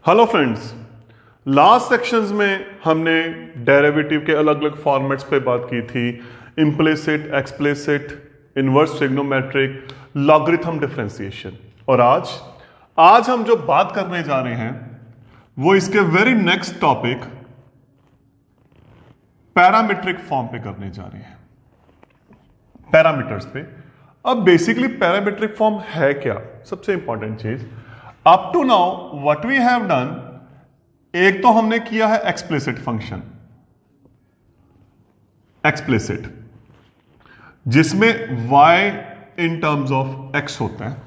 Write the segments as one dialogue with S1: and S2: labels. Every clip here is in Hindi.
S1: हेलो फ्रेंड्स, लास्ट सेक्शंस में हमने डेरिवेटिव के अलग अलग फॉर्मेट्स पे बात की थी। Implicit, explicit, inverse trigonometric, logarithm differentiation. और आज हम जो बात करने जा रहे हैं वो इसके very next topic parametric form पे करने जा रहे हैं, पैरामीटर्स पे। अब बेसिकली पैरामीट्रिक फॉर्म है क्या? सबसे इंपॉर्टेंट चीज, up to now what we have done, एक तो हमने किया है एक्सप्लिसिट फंक्शन, एक्सप्लिसिट जिसमें y in terms of x होता है।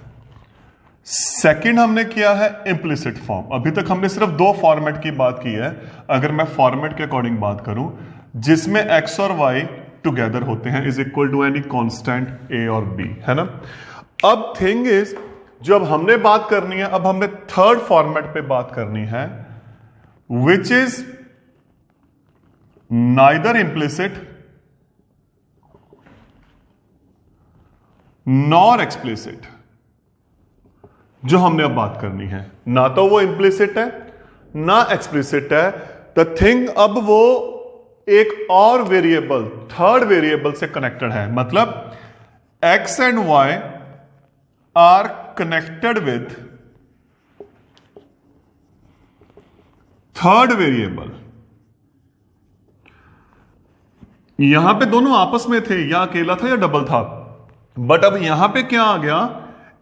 S1: सेकंड हमने किया है इम्प्लिसिट फॉर्म। अभी तक हमने सिर्फ दो फॉर्मेट की बात की है। अगर मैं फॉर्मेट के अकॉर्डिंग बात करूं जिसमें x और y टुगेदर होते हैं is equal to any constant a और b, है ना। अब थिंग इज, जब हमने बात करनी है, अब हमने थर्ड फॉर्मेट पे बात करनी है which is neither implicit nor explicit. जो हमने अब बात करनी है, ना तो वो इम्प्लिसिट है ना एक्सप्लिसिट है। द थिंग अब वो एक और वेरिएबल, थर्ड वेरिएबल से कनेक्टेड है। मतलब x and y are connected with third variable. यहां पे दोनों आपस में थे, या अकेला था या डबल था, बट अब यहां पे क्या आ गया,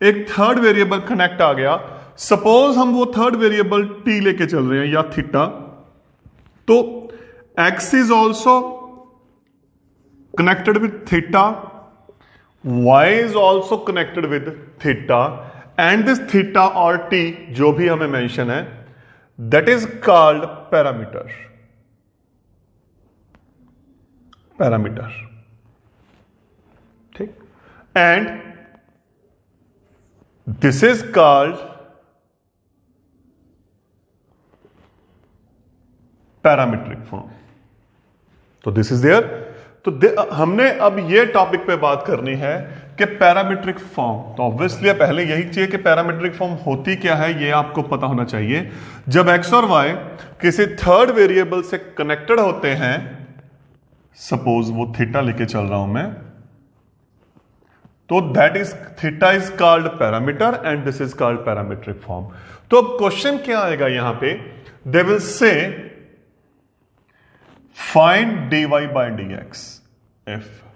S1: एक थर्ड वेरिएबल कनेक्ट आ गया। सपोज हम वो थर्ड वेरिएबल t लेके चल रहे हैं या थीटा, तो x is also connected with theta, y is also connected with theta, and this theta और t जो भी हमें मेंशन है, that is called parameter. Parameter, ठीक। And this is called parametric form. तो दिस इज देयर। तो हमने अब ये टॉपिक पे बात करनी है कि पैरामीट्रिक फॉर्म। तो ऑब्वियसली पहले यही चाहिए कि पैरामीट्रिक फॉर्म होती क्या है, ये आपको पता होना चाहिए। जब x और y किसी थर्ड वेरिएबल से कनेक्टेड होते हैं, सपोज वो थीटा लेके चल रहा हूं मैं, तो that is theta is called parameter and this is called parametric form. तो अब क्वेश्चन क्या आएगा यहां पे, they will say find dy by dx।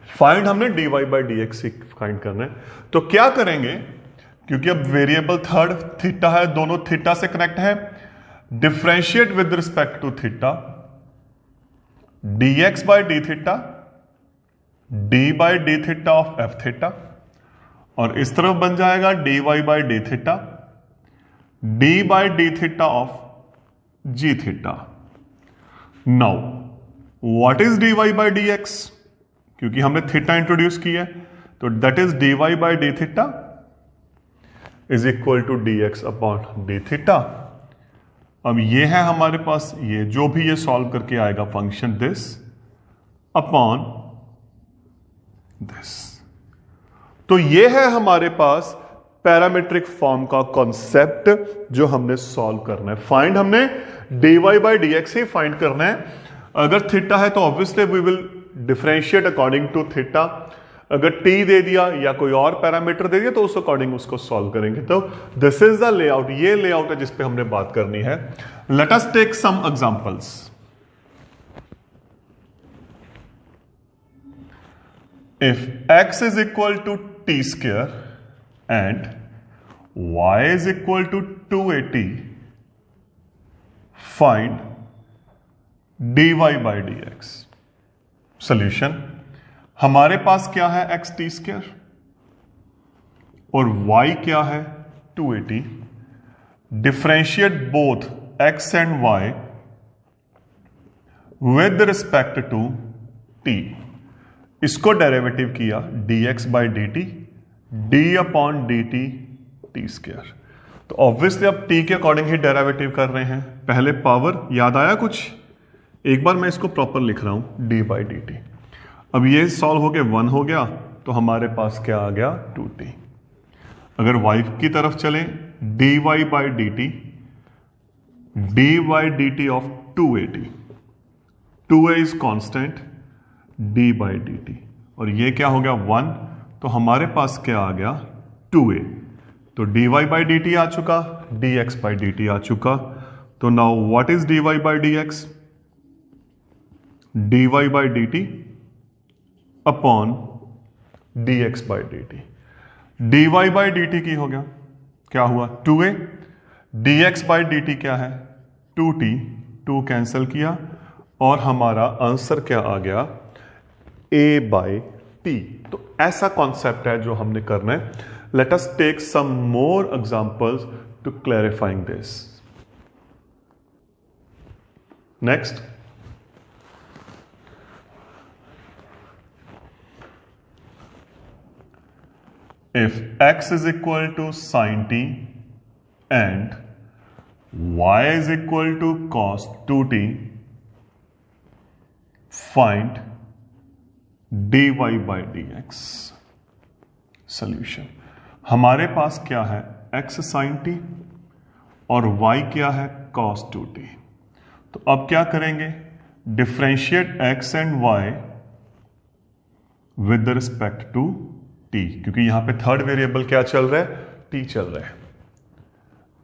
S1: Find हमने dy by dx फाइंड करना है, तो क्या करेंगे, क्योंकि अब वेरिएबल थर्ड थीटा है, दोनों थीटा से कनेक्ट है, differentiate with respect to theta, dx by d theta, d by d theta of f theta, और इस तरफ बन जाएगा dy by d theta, d by d theta of g theta. Now what is dy by dx, क्योंकि हमने थीटा इंट्रोड्यूस किया है, तो that is dy by d theta is equal to dx upon d theta. अब ये है हमारे पास, ये जो भी ये सॉल्व करके आएगा फंक्शन दिस अपॉन दिस। तो ये है हमारे पास पैरामीट्रिक फॉर्म का कॉन्सेप्ट जो हमने सॉल्व करना है। फाइंड हमने dy by dx ही फाइंड करना है। अगर थीटा है तो obviously we will differentiate according to theta. अगर t दे दिया या कोई और पैरामीटर दे दिया तो उस अकॉर्डिंग उसको सॉल्व करेंगे। तो दिस इज द लेआउट, ये लेआउट है जिस पे हमने बात करनी है। Let us take some examples. If x is equal to t square and y is equal to 280, find dy by dx। Solution, हमारे पास क्या है x t स्क्वायर और y क्या है 280। Differentiate both x and y with respect to t। इसको डेरिवेटिव किया dx by dt, d upon dt t square. तो ऑब्वियसली अब t के अकॉर्डिंग ही डेरिवेटिव कर रहे हैं। पहले पावर याद आया कुछ? एक बार मैं इसको प्रॉपर लिख रहा हूं, d by dt। अब ये सॉल्व हो के 1 हो गया, तो हमारे पास क्या आ गया 2t। अगर y की तरफ चलें dy by dt D by d T of 2at, 2a is constant, D by d T, और ये क्या हो गया 1, तो हमारे पास क्या आ गया 2a, तो dy बाई डी टी आ चुका, dx बाई डी टी आ चुका, तो now what is dy by dx, dy by d t upon dx by d T, dy by d T की हो गया, क्या हुआ 2a, dx by d t क्या है 2t, 2 कैंसिल किया और हमारा आंसर क्या आ गया a बाई टी। तो ऐसा कॉन्सेप्ट है जो हमने करना है। Let us take some more examples to clarifying this. Next, if x is equal to sin t and y is equal to cos 2t, find dy by dx। Solution, हमारे पास क्या है x sin t और y क्या है cos 2t। तो अब क्या करेंगे, differentiate x and y with respect to t, क्योंकि यहां पे थर्ड वेरिएबल क्या चल रहा है t चल रहा है।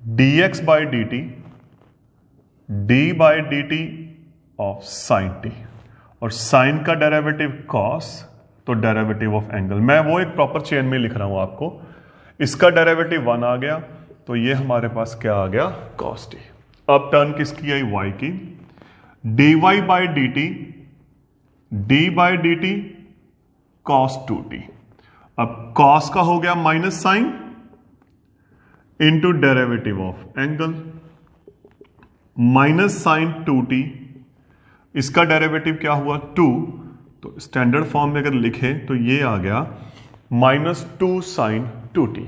S1: dx by d t, d by d T of sine T, और साइन का डेरिवेटिव cos, तो डेरिवेटिव ऑफ एंगल, मैं वो एक प्रॉपर चेन में लिख रहा हूं आपको। इसका डेरिवेटिव 1 आ गया, तो ये हमारे पास क्या आ गया cos t। अब टर्न किसकी आई y की, dy by d t, d by d t cos 2t, अब cos का हो गया minus sine into derivative of angle, minus sine 2t, इसका डेरिवेटिव क्या हुआ 2, तो स्टैंडर्ड फॉर्म में अगर लिखे तो ये आ गया -2 sine 2t।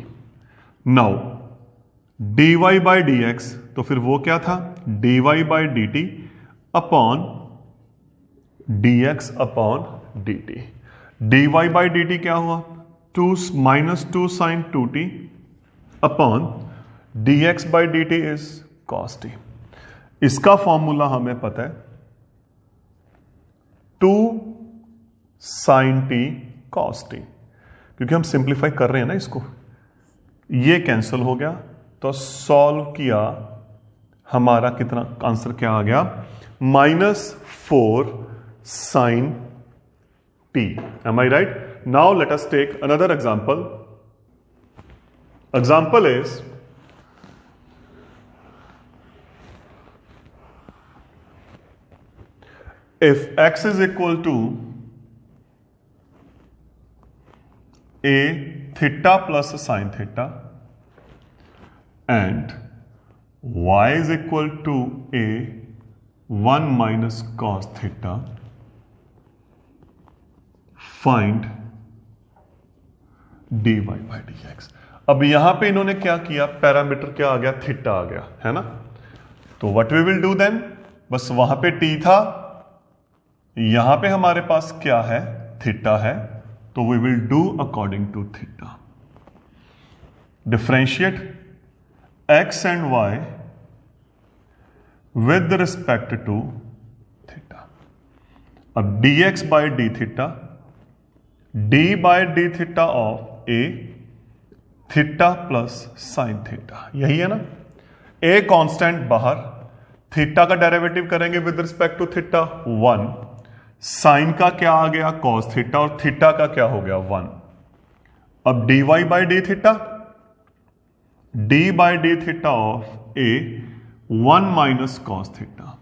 S1: Now dy by d x, तो फिर वो क्या था dy by d t upon dx upon dt। dy by d t क्या हुआ -2 sine 2t upon dx by d t is cos t। इसका फॉर्मूला हमें पता है 2 साइन t cos t, क्योंकि हम सिंप्लीफाई कर रहे हैं ना इसको, ये कैंसिल हो गया, तो सॉल्व किया हमारा कितना आंसर क्या आ गया -4 sign t। Am I right? Now let us take another example. Example is if x is equal to a theta plus sin theta and y is equal to a 1 minus cos theta, find dy by dx। अब यहां पे इन्होंने क्या किया, पैरामीटर क्या आ गया थीटा आ गया, है ना। तो what we will do then, बस वहां पे t था, यहां पे हमारे पास क्या है थीटा है, तो we will do according to theta. Differentiate x and y with respect to theta. अब dx by D theta, D by D theta of a theta plus sine theta, यही है ना। ए कांस्टेंट बाहर, थीटा का डेरिवेटिव करेंगे with respect to theta 1, sine का क्या आ गया कॉस थीटा, और थीटा का क्या हो गया 1। अब D Y by D theta, D by D theta of A 1 minus cos theta,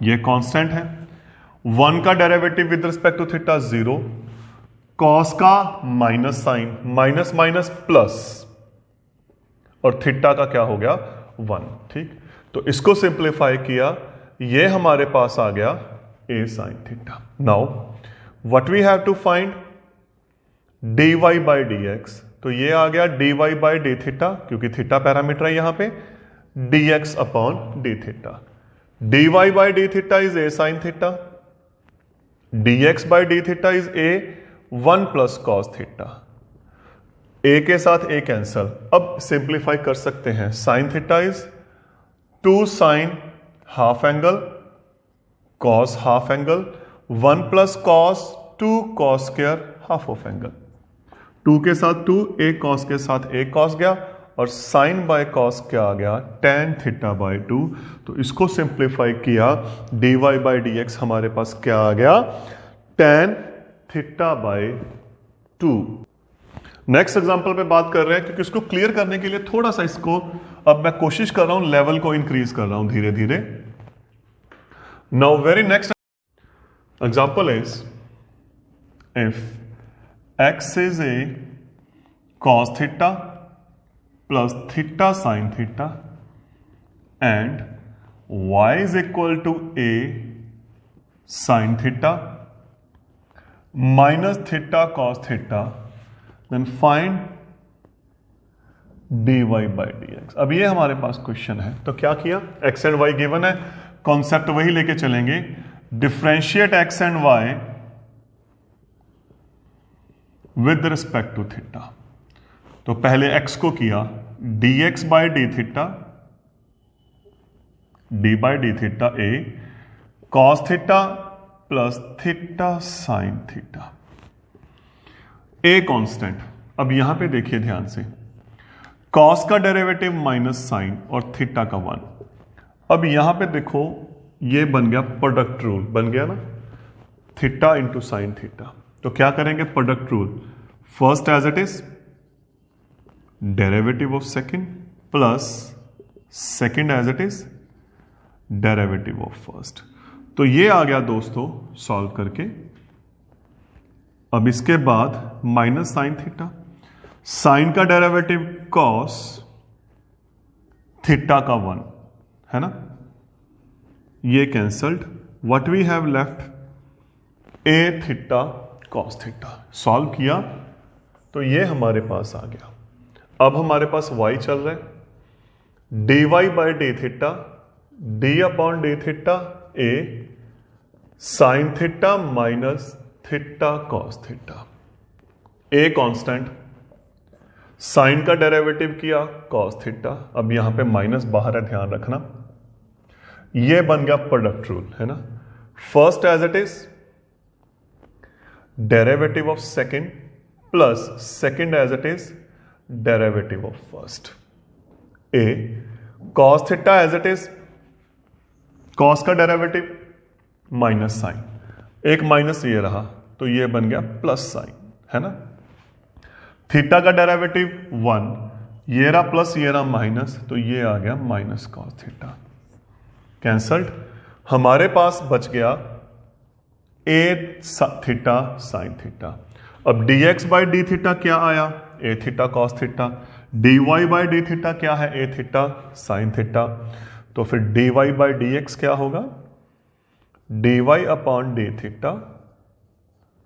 S1: ये कांस्टेंट है। 1 का derivative with respect to theta 0, cos का minus sine, minus minus plus, और थीटा का क्या हो गया 1। ठीक, तो इसको सिंप्लीफाई किया, ये हमारे पास आ गया a sin theta। Now what we have to find dy by dx, तो ये आ गया dy बाई डी थीटा, क्योंकि थीटा पैरामीटर है यहां पे, dx upon d theta. dy by D theta is a sin theta, dx by D theta is a 1 plus cos theta, a के साथ a कैंसल। अब सिंप्लीफाई कर सकते हैं, sine theta is 2 sine half angle cos half angle 1 plus cos 2 cos square half of angle. 2 के साथ 2, एक कॉस के साथ एक कॉस गया और साइन बाय कॉस क्या आ गया, tan थीटा बाय 2। तो इसको सिंप्लीफाई किया, dy बाई डी एक्स हमारे पास क्या आ गया, tan theta by 2। Next example पे बात कर रहे हैं, क्योंकि इसको क्लियर करने के लिए थोड़ा सा इसको अब मैं कोशिश कर रहा हूं, लेवल को इंक्रीज कर रहा हूं धीरे धीरे। Now very next example is if x is a cos theta plus theta sin theta and y is equal to a sin theta minus theta cos theta, then find dy by dx। अब ये हमारे पास क्वेश्चन है, तो क्या किया, x एंड y गिवन है, कॉन्सेप्ट वही लेके चलेंगे, differentiate x and y with respect to theta. तो पहले x को किया dx by D theta, D by D theta a cos theta plus theta sine theta, a constant. अब यहां पे देखिए ध्यान से, कॉस का डेरिवेटिव माइनस साइन और थीटा का 1। अब यहां पे देखो ये बन गया प्रोडक्ट रूल, बन गया ना, थीटा इंटू साइन थीटा। तो क्या करेंगे, product rule, first as it is derivative of second plus second as it is derivative of first. तो ये आ गया दोस्तों सॉल्व करके। अब इसके बाद माइनस साइन थीटा, साइन का डेरिवेटिव कॉस, थीटा का 1 है ना, ये cancelled, what we have left a theta cos theta. Solve किया तो ये हमारे पास आ गया। अब हमारे पास y चल रहा है, dy by D theta, d upon d theta a sine theta minus theta cos theta, a constant, sine का डेरिवेटिव किया कॉस थीटा, अब यहां पे माइनस बाहर है, ध्यान रखना, ये बन गया प्रोडक्ट रूल है ना, first as it is derivative of second plus second as it is derivative of first, a cos theta as it is cos का डेरिवेटिव माइनस साइन, एक माइनस ये रहा तो ये बन गया प्लस साइन है ना, थीटा का डेरिवेटिव 1, ये रहा प्लस ये रहा माइनस, तो ये आ गया माइनस कॉस थीटा, कैंसल्ड। हमारे पास बच गया ए थीटा साइन थीटा। अब dx बाई डी थीटा क्या आया, A theta cos theta, dy by D theta क्या है, ए थीटा साइन थीटा। तो फिर dy बाई dx क्या होगा, dy upon d theta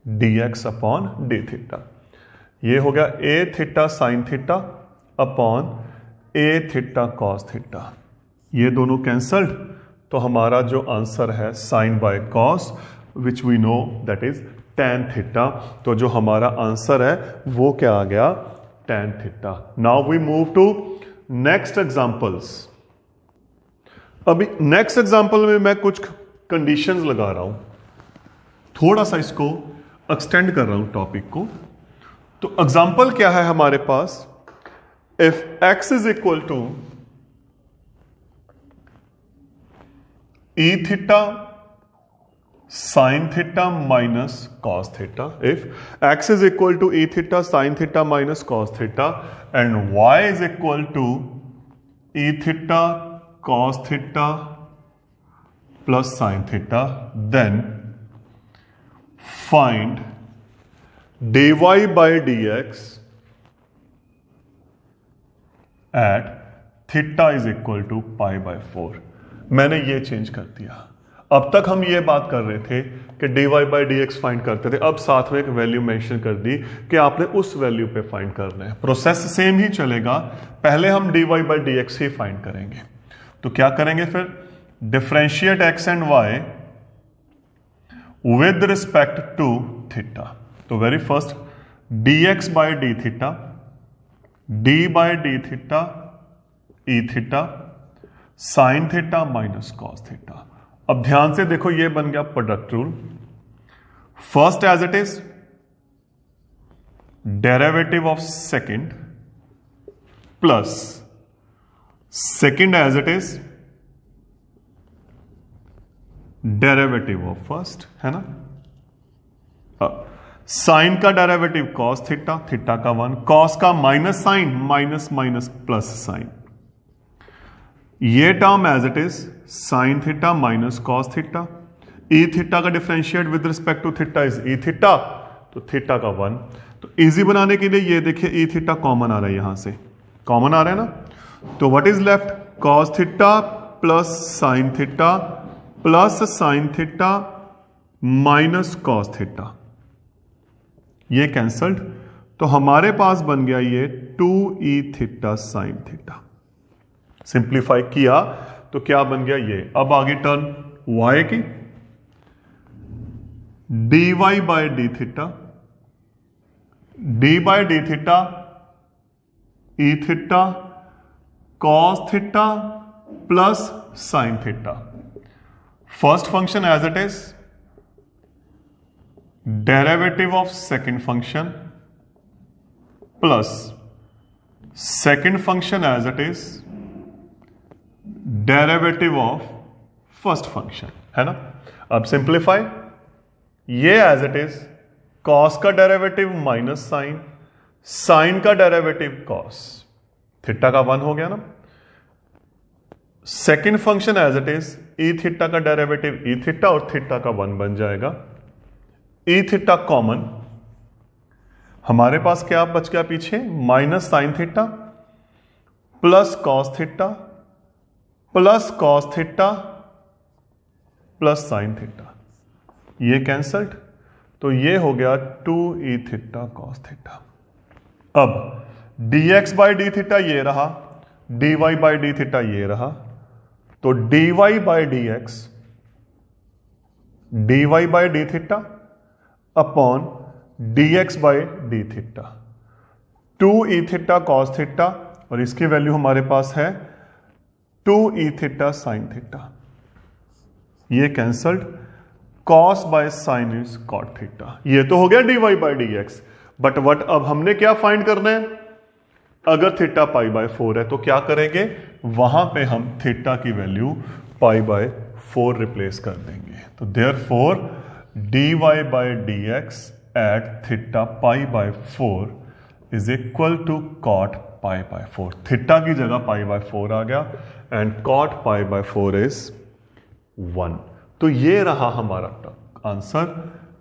S1: dx upon d theta, ये हो गया ए theta sine theta upon a theta cos theta, ये दोनों कैंसल्ड। तो हमारा जो आंसर है sine by cos which we know that is tan theta. तो जो हमारा आंसर है वो क्या आ गया, tan theta. Now we move to next examples. अभी नेक्स्ट एग्जांपल में मैं कुछ कंडीशंस लगा रहा हूं, थोड़ा सा इसको एक्सटेंड कर रहा हूं टॉपिक को। तो एग्जांपल क्या है हमारे पास, if x is equal to E theta sine theta minus cos theta, if x is equal to E theta sine theta minus cos theta and y is equal to E theta cos theta plus sine theta, then find dy by dx at theta is equal to pi by 4। मैंने ये चेंज कर दिया। अब तक हम ये बात कर रहे थे कि dy by d x find करते थे, अब साथ में एक वैल्यू मेंशन कर दी कि आपने उस वैल्यू पे फाइंड करना है। प्रोसेस सेम ही चलेगा, पहले हम dy बाई डी एक्स ही फाइंड करेंगे। तो क्या करेंगे फिर, differentiate x and y with respect to theta. तो very first dx by D theta, D by D theta e theta sine theta minus cos theta. अब ध्यान से देखो, ये बन गया product rule. First as it is derivative of second plus second as it is derivative of first, है ना। साइन का डेरिवेटिव कॉस थीटा, थीटा का 1, कॉस का minus sine, minus minus plus sine. ये term as it is sine theta minus cos theta. E theta का differentiate with respect to theta is e theta, तो थीटा का 1। तो इजी बनाने के लिए ये देखिए ई थीटा कॉमन आ रहा है, यहां से कॉमन आ रहा है ना। तो what is left, cos theta plus sine theta plus sine theta minus cos theta, ये कैंसल्ड। तो हमारे पास बन गया ये 2e theta sine theta. Simplify किया तो क्या बन गया ये। अब आगे टर्न y की, dy by d theta, d by d theta e theta cos theta plus sine theta. First function as it is, derivative of second function plus second function as it is derivative of first function, है ना। अब सिंप्लीफाई, ये एज इट इज कॉस का डेरिवेटिव माइनस साइन, साइन का डेरिवेटिव कॉस, थीटा का 1 हो गया ना। Second function as it is e theta का डेरिवेटिव ई थीटा और थीटा का 1 बन जाएगा। ई थीटा कॉमन, हमारे पास क्या बच गया पीछे, minus sine theta plus cos theta plus cos theta plus sine theta, ये कैंसल्ड। तो ये हो गया 2e थीटा कॉस थीटा। अब dx बाई डी थीटा ये रहा, dy बाई डी थीटा ये रहा, तो dy by d x, dy by D theta upon dx by D theta, 2e theta cos theta, और इसकी वैल्यू हमारे पास है 2e थीटा साइन थीटा, ये cancelled. Cos by sine is cot theta, ये तो हो गया dy by d x. But what अब हमने क्या फाइंड करना है, अगर थीटा पाई बाय 4 है तो क्या करेंगे, वहां पे हम थीटा की वैल्यू पाई बाय 4 रिप्लेस कर देंगे। तो therefore dy by d x at theta pi by 4 is equal to cot pi by 4। Theta की जगह पाई बाय 4 आ गया and cot pi by 4 is 1। तो ये रहा हमारा आंसर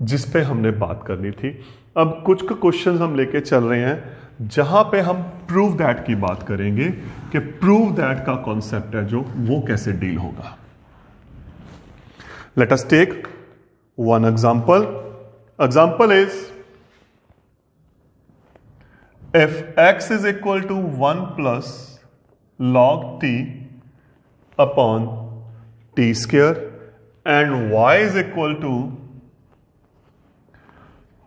S1: जिस पे हमने बात करनी थी। अब कुछ क्वेश्चंस हम लेके चल रहे हैं जहां पे हम प्रूव दैट की बात करेंगे कि प्रूव दैट का कॉन्सेप्ट है जो वो कैसे डील होगा। Let us take one example. Example is if x is equal to 1 plus log t upon t square and y is equal to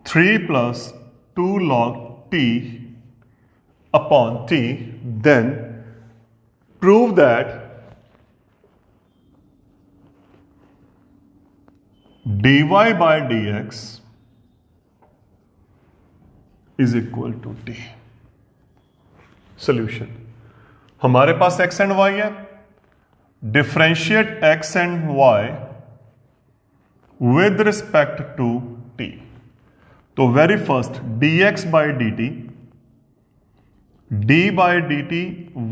S1: 3 plus 2 log t upon t, then prove that dy by dx is equal to t। Solution, हमारे पास x एंड y है, differentiate x and y with respect to t। तो very first dx by d t, d by d t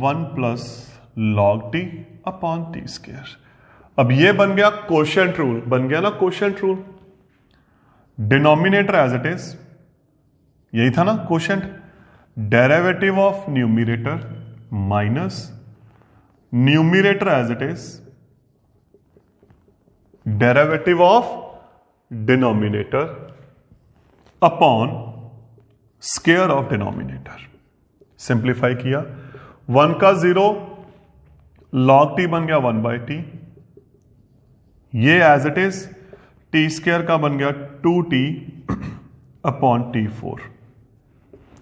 S1: 1 plus log t upon t square. अब ये बन गया कोशेंट रूल, बन गया ना quotient rule. Denominator as it is, यही था ना quotient, derivative of numerator minus numerator as it is derivative of denominator upon square of denominator. Simplify किया, 1 का 0 log t बन गया 1 बाई टी, ये as it is t square का बन गया 2t अपॉन t4,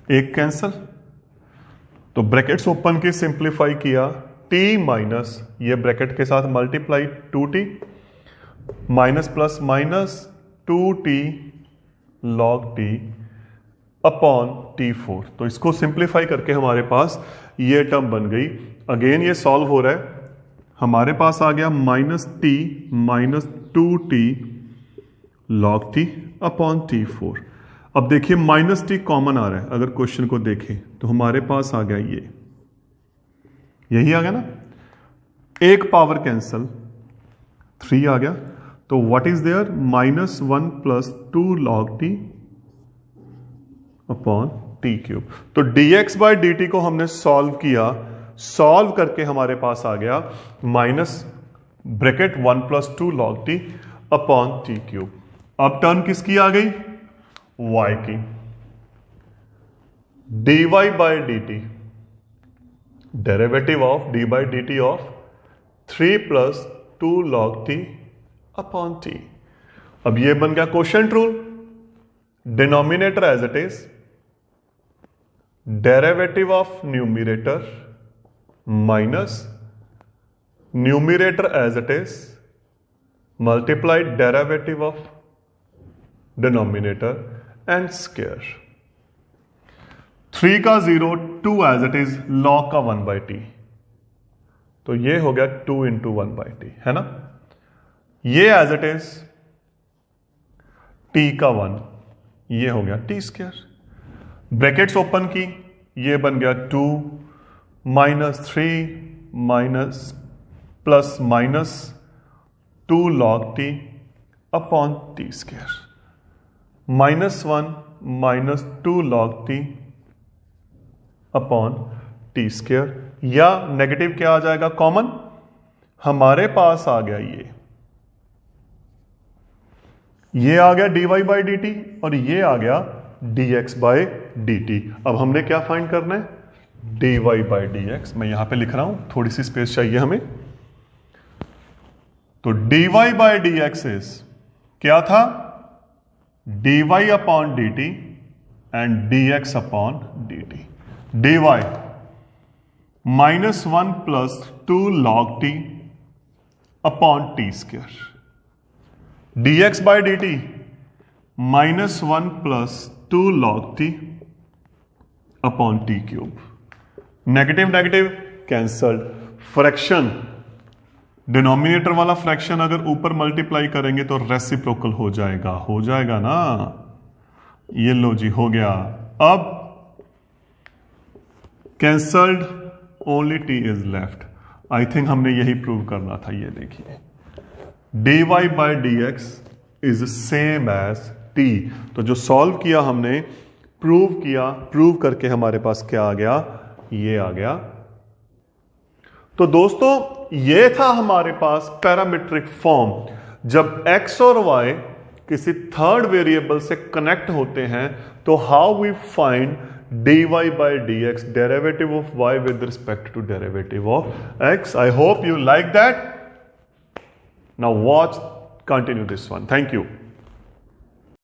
S1: एक कैंसल। तो ब्रैकेट्स ओपन की सिंप्लीफाई किया, टी माइनस ये ब्रैकेट के साथ multiply 2t minus plus minus 2t log t upon t4। तो इसको सिंप्लीफाई करके हमारे पास ये टर्म बन गई। अगेन ये सॉल्व हो रहा है, हमारे पास आ गया minus T minus 2t log t upon t4। अब देखिए माइनस टी कॉमन आ रहा है, अगर क्वेश्चन को देखें तो हमारे पास आ गया यही आ गया ना, एक पावर कैंसल 3 आ गया। तो what is there minus 1 plus 2 log t upon t cube. तो dx बाय dt को हमने सॉल्व किया, सॉल्व करके हमारे पास आ गया minus bracket 1 plus 2 log t upon t cube. अब टर्म किसकी आ गई, y की। dy by dt derivative of dy by dt of 3 plus 2 log t upon t। अब ये बन गया quotient rule, denominator as it is, derivative of numerator minus numerator as it is multiplied derivative of denominator and square. 3 का 0 2 एज इट इज log का 1 बाई टी, तो ये हो गया 2 इंटू 1 बाई टी, है ना। ये एज इट इज t का 1, ये हो गया टी स्क्वायर। ब्रैकेट्स ओपन की, ये बन गया 2 minus 3 minus plus minus 2 log t upon t square, minus 1 minus 2 log t upon t square, या नेगेटिव क्या आ जाएगा कॉमन, हमारे पास आ गया ये आ गया dy बाई डी टी और ये आ गया dx बाई डी टी। अब हमने क्या फाइंड करना है, dy बाई dx। मैं यहां पे लिख रहा हूं, थोड़ी सी स्पेस चाहिए हमें। तो dy बाई dx इज क्या था, dy upon dt and dx upon dt। dy minus 1 plus 2 log t upon t square, dx by dt minus 1 plus 2 log t upon t cube. Negative negative cancelled, fraction denominator वाला फ्रैक्शन अगर ऊपर मल्टीप्लाई करेंगे तो रेसिप्रोकल हो जाएगा ना। ये लो जी, हो गया। अब cancelled, only t is left. I think हमने यही प्रूव करना था। ये देखिए dy by dx is same as t। तो जो सॉल्व किया हमने, प्रूव किया, प्रूव करके हमारे पास क्या आ गया, ये आ गया। तो दोस्तों ये था हमारे पास पैरामीट्रिक फॉर्म। जब x और y किसी थर्ड वेरिएबल से कनेक्ट होते हैं तो how we find dy by dx, derivative of y with respect to derivative of x. I hope you like that. Now watch, continue this one. Thank you.